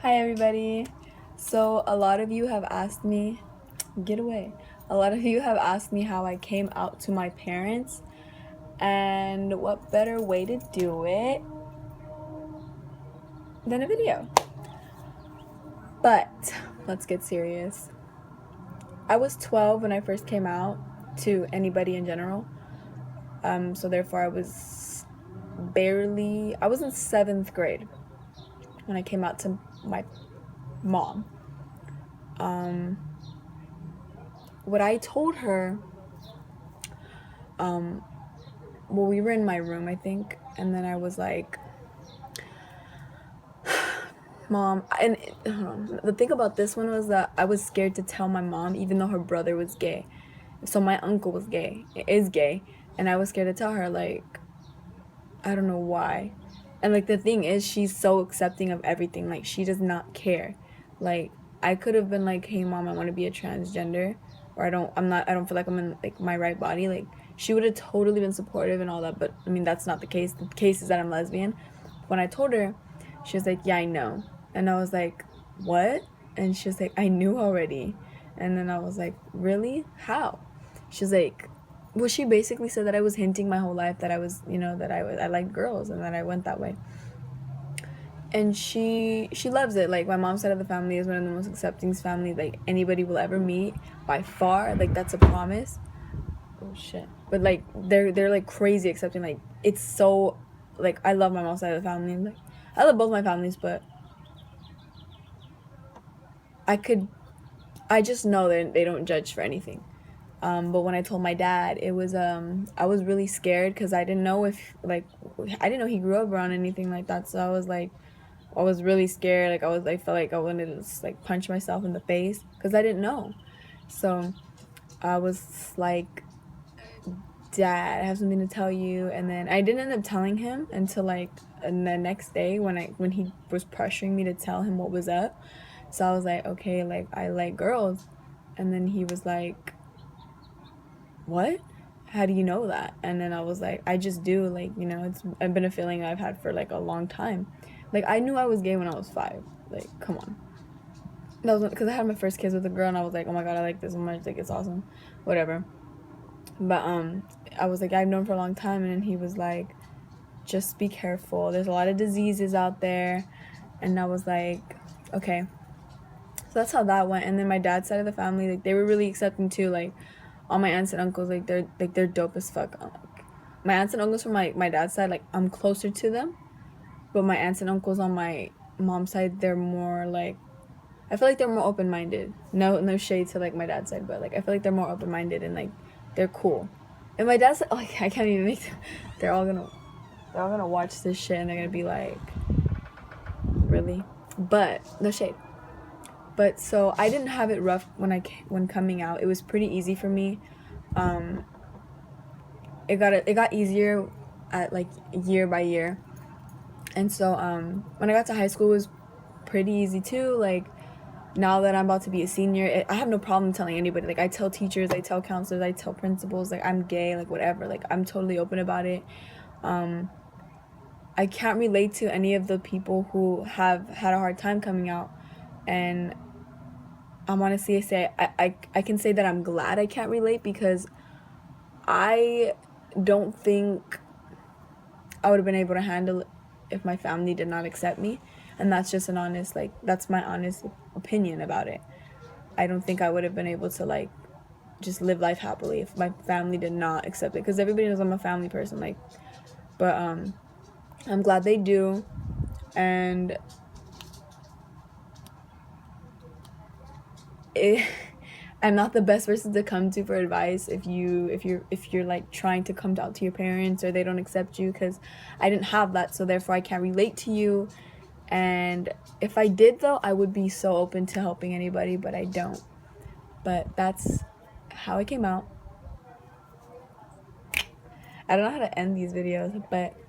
Hi everybody. So a lot of you have asked me, get away. A lot of you have asked me how I came out to my parents, and what better way to do it than a video. But let's get serious. I was 12 when I first came out to anybody in general. So therefore I was in 7th grade when I came out to my mom. What I told her, well, we were in my room, I think, and then I was like, Mom, and the thing about this one was that I was scared to tell my mom, even though her brother was gay. So my uncle was gay, is gay, and I was scared to tell her, like, I don't know why. And like the thing is, she's so accepting of everything. Like she does not care. Like I could have been like, "Hey mom, I want to be a transgender," or I don't feel like I'm in like my right body. Like she would have totally been supportive and all that. But I mean, that's not the case. The case is that I'm lesbian. When I told her, she was like, "Yeah, I know," and I was like, "What?" And she was like, "I knew already," and then I was like, "Really? How?" She's like, well, she basically said that I was hinting my whole life that I was, that I liked girls and that I went that way. And she loves it. Like my mom's side of the family is one of the most accepting families like anybody will ever meet by far. Like that's a promise. Oh shit. But like they're like crazy accepting. Like it's so like I love my mom's side of the family. Like I love both my families, but I could I just know that they don't judge for anything. But when I told my dad, it was I was really scared because I didn't know if like I didn't know he grew up around anything like that. So I was like, I was really scared. Like I felt like I wanted to just like punch myself in the face because I didn't know. So I was like, Dad, I have something to tell you. And then I didn't end up telling him until like the next day when he was pressuring me to tell him what was up. So I was like, okay, like I like girls. And then he was like, what? How do you know that? And then I was like, I just do. Like, it's been a feeling I've had for like a long time. Like, I knew I was gay when I was 5. Like, come on. That was because I had my first kiss with a girl, and I was like, oh my god, I like this so much. Like, it's awesome. Whatever. But I was like, I've known for a long time, and then he was like, just be careful. There's a lot of diseases out there, and I was like, okay. So that's how that went. And then my dad's side of the family, like, they were really accepting too. Like, all my aunts and uncles, like they're dope as fuck. My aunts and uncles from my dad's side, like I'm closer to them, but my aunts and uncles on my mom's side, they're more like, I feel like they're more open minded. No shade to like my dad's side, but like I feel like they're more open minded and like they're cool. And my dad's like I can't even make them. They're all gonna watch this shit and they're gonna be like, really? But no shade. But so I didn't have it rough when coming out. It was pretty easy for me. Um, it got easier at like year by year. And so when I got to high school, it was pretty easy too. Like now that I'm about to be a senior, I have no problem telling anybody. Like I tell teachers, I tell counselors, I tell principals, like I'm gay, like whatever. Like I'm totally open about it. I can't relate to any of the people who have had a hard time coming out, and I'm honestly say I can say that I'm glad I can't relate because I don't think I would have been able to handle it if my family did not accept me. And that's just that's my honest opinion about it. I don't think I would have been able to, like, just live life happily if my family did not accept it. Because everybody knows I'm a family person, like, but, I'm glad they do. And it, I'm not the best person to come to for advice if you're like trying to come out to your parents or they don't accept you, because I didn't have that, so therefore I can't relate to you. And if I did though, I would be so open to helping anybody, but I don't. But that's how I came out. I don't know how to end these videos, but